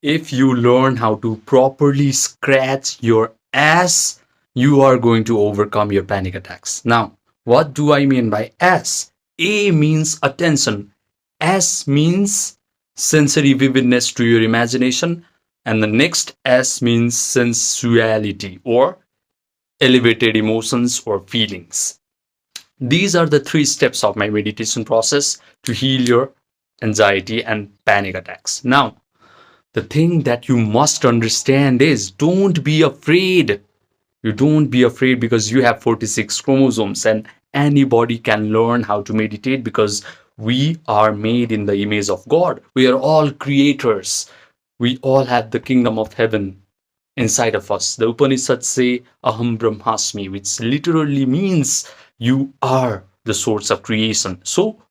If you learn how to properly scratch your ass, you are going to overcome your panic attacks. Now, what do I mean by S? A means attention, S means sensory vividness to your imagination, and the next S means sensuality or elevated emotions or feelings. These are the three steps of my meditation process to heal your anxiety and panic attacks. Now, the thing that you must understand is don't be afraid. You don't be afraid because you have 46 chromosomes and anybody can learn how to meditate because we are made in the image of God. We are all creators. We all have the kingdom of heaven inside of us. The Upanishads say Aham Brahmasmi, which literally means you are the source of creation. So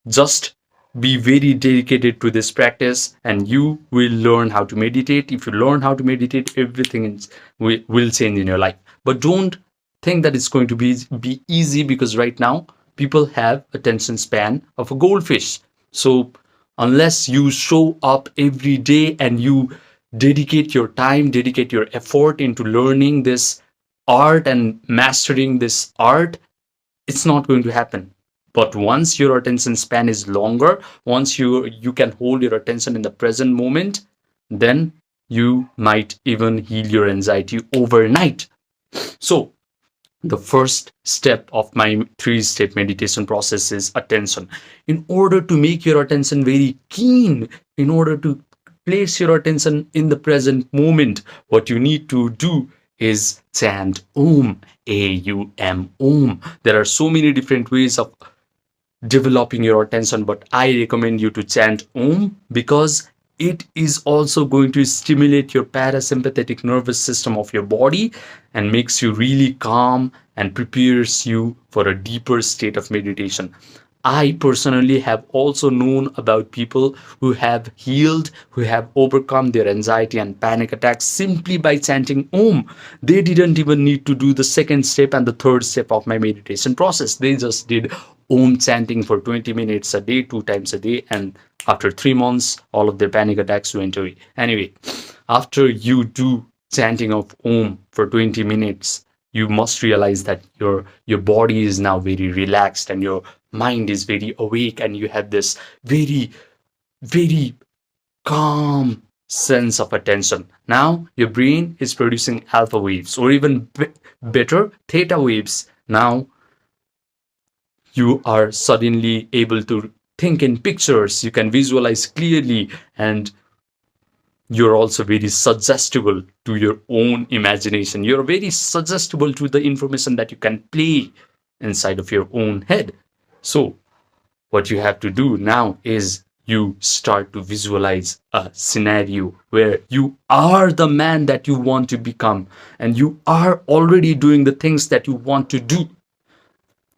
just be very dedicated to this practice and you will learn how to meditate. If you learn how to meditate, everything will change in your life. But don't think that it's going to be easy because right now people have attention span of a goldfish. So unless you show up every day and you dedicate your time, dedicate your effort into learning this art and mastering this art, it's not going to happen. But once your attention span is longer, once you can hold your attention in the present moment, then you might even heal your anxiety overnight. So the first step of my three-step meditation process is attention. In order to make your attention very keen, in order to place your attention in the present moment, what you need to do is chant Om, A-U-M, Om. There are so many different ways of developing your attention, but I recommend you to chant Om because it is also going to stimulate your parasympathetic nervous system of your body and makes you really calm and prepares you for a deeper state of meditation. I personally have also known about people who have healed, who have overcome their anxiety and panic attacks simply by chanting Om. They didn't even need to do the second step and the third step of my meditation process. They just did Om chanting for 20 minutes a day, 2 times a day, and after 3 months, all of their panic attacks went away. Anyway, after you do chanting of Om for 20 minutes, you must realize that your body is now very relaxed and your mind is very awake and you have this very calm sense of attention. Now your brain is producing alpha waves or even better theta waves. Now you are suddenly able to think in pictures, you can visualize clearly, and you're also very suggestible to your own imagination. You're very suggestible to the information that you can play inside of your own head. So what you have to do now is you start to visualize a scenario where you are the man that you want to become and you are already doing the things that you want to do.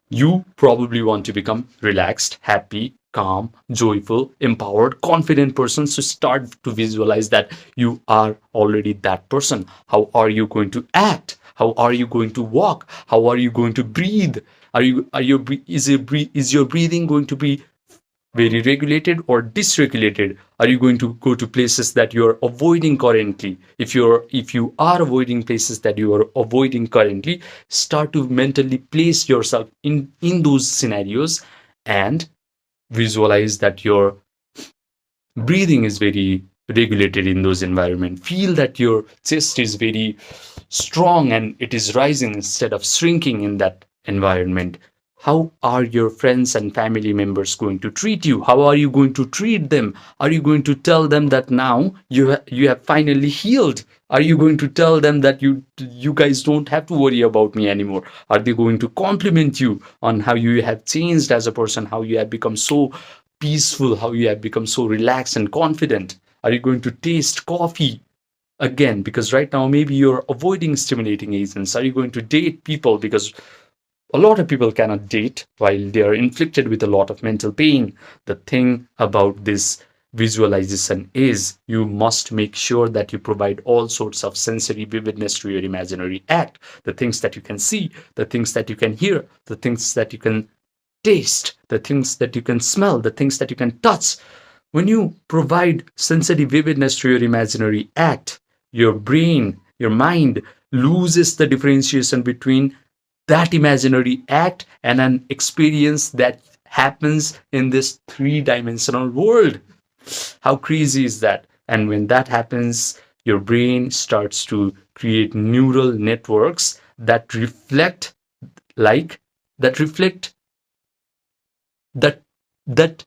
You probably want to become relaxed, happy, calm, joyful, empowered, confident person. So start to visualize that you are already that person. How are you going to act? How are you going to walk? How are you going to breathe? Is your breathing going to be very regulated or dysregulated? Are you going to go to places that you are avoiding currently? If you are avoiding places that you are avoiding currently, start to mentally place yourself in those scenarios and visualize that your breathing is very regulated in those environments. Feel that your chest is very strong and it is rising instead of shrinking in that environment. How are your friends and family members going to treat you? How are you going to treat them? Are you going to tell them that now you have finally healed? Are you going to tell them that you guys don't have to worry about me anymore? Are they going to compliment you on how you have changed as a person, how you have become so peaceful, how you have become so relaxed and confident? Are you going to taste coffee again? Because right now, maybe you're avoiding stimulating agents. Are you going to date people? Because a lot of people cannot date while they are inflicted with a lot of mental pain. The thing about this visualization is you must make sure that you provide all sorts of sensory vividness to your imaginary act. The things that you can see, the things that you can hear, the things that you can taste, the things that you can smell, the things that you can touch. When you provide sensory vividness to your imaginary act, your brain, your mind loses the differentiation between that imaginary act and an experience that happens in this three-dimensional world. How crazy is that? And when that happens, your brain starts to create neural networks that reflect like that reflect that that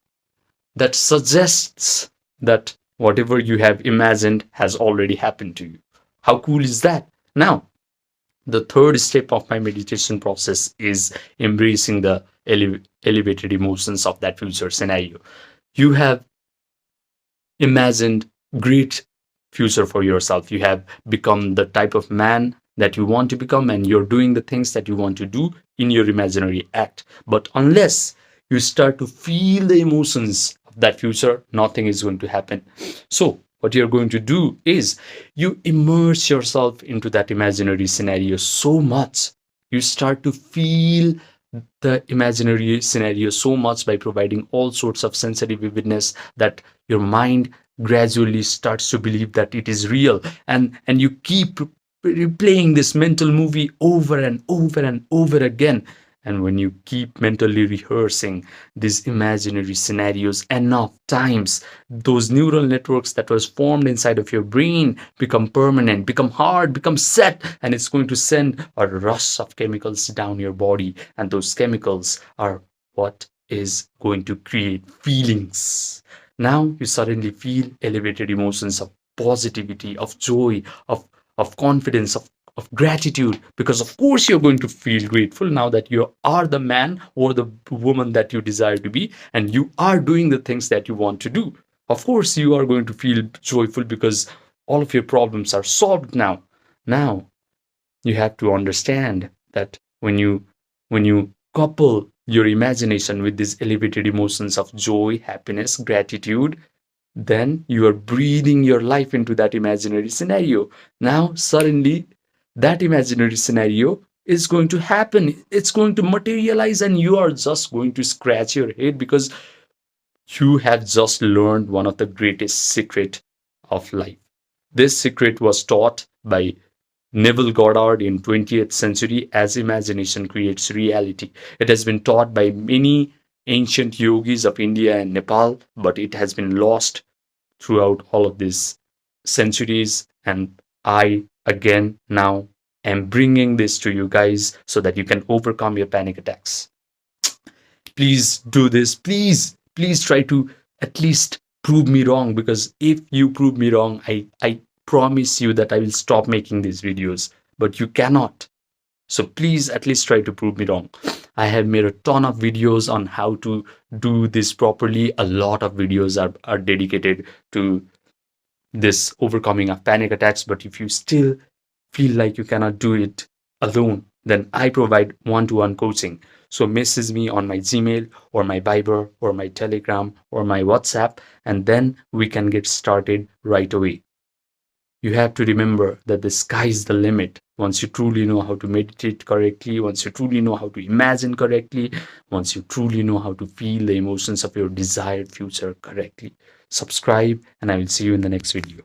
that suggests that whatever you have imagined has already happened to you. How cool is that? Now, the third step of my meditation process is embracing the elevated emotions of that future scenario. You have imagined great future for yourself. You have become the type of man that you want to become, and you're doing the things that you want to do in your imaginary act. But unless you start to feel the emotions of that future, nothing is going to happen. So what you're going to do is you immerse yourself into that imaginary scenario so much, you start to feel the imaginary scenario so much by providing all sorts of sensory vividness that your mind gradually starts to believe that it is real, and you keep replaying this mental movie over and over and over again. And when you keep mentally rehearsing these imaginary scenarios enough times, those neural networks that was formed inside of your brain become permanent, become hard, become set, and it's going to send a rush of chemicals down your body. And those chemicals are what is going to create feelings. Now you suddenly feel elevated emotions of positivity, of joy, of confidence, of gratitude, because of course you're going to feel grateful now that you are the man or the woman that you desire to be, and you are doing the things that you want to do. Of course you are going to feel joyful because all of your problems are solved now. Now you have to understand that when you couple your imagination with these elevated emotions of joy, happiness, gratitude, then you are breathing your life into that imaginary scenario. Now suddenly that imaginary scenario is going to happen, it's going to materialize, and you are just going to scratch your head because you have just learned one of the greatest secret of life. This secret was taught by Neville Goddard in 20th century as imagination creates reality. It has been taught by many ancient yogis of India and Nepal, but it has been lost throughout all of these centuries. And I, again, now am bringing this to you guys so that you can overcome your panic attacks. Please do this. Please try to at least prove me wrong, because if you prove me wrong, I promise you that I will stop making these videos. But you cannot. So please at least try to prove me wrong. I have made a ton of videos on how to do this properly. A lot of videos are dedicated to this overcoming of panic attacks. But if you still feel like you cannot do it alone, then I provide one-to-one coaching. So message me on my Gmail or my Viber or my Telegram or my WhatsApp, and then we can get started right away. You have to remember that the sky is the limit. Once you truly know how to meditate correctly, once you truly know how to imagine correctly, once you truly know how to feel the emotions of your desired future correctly. Subscribe, and I will see you in the next video.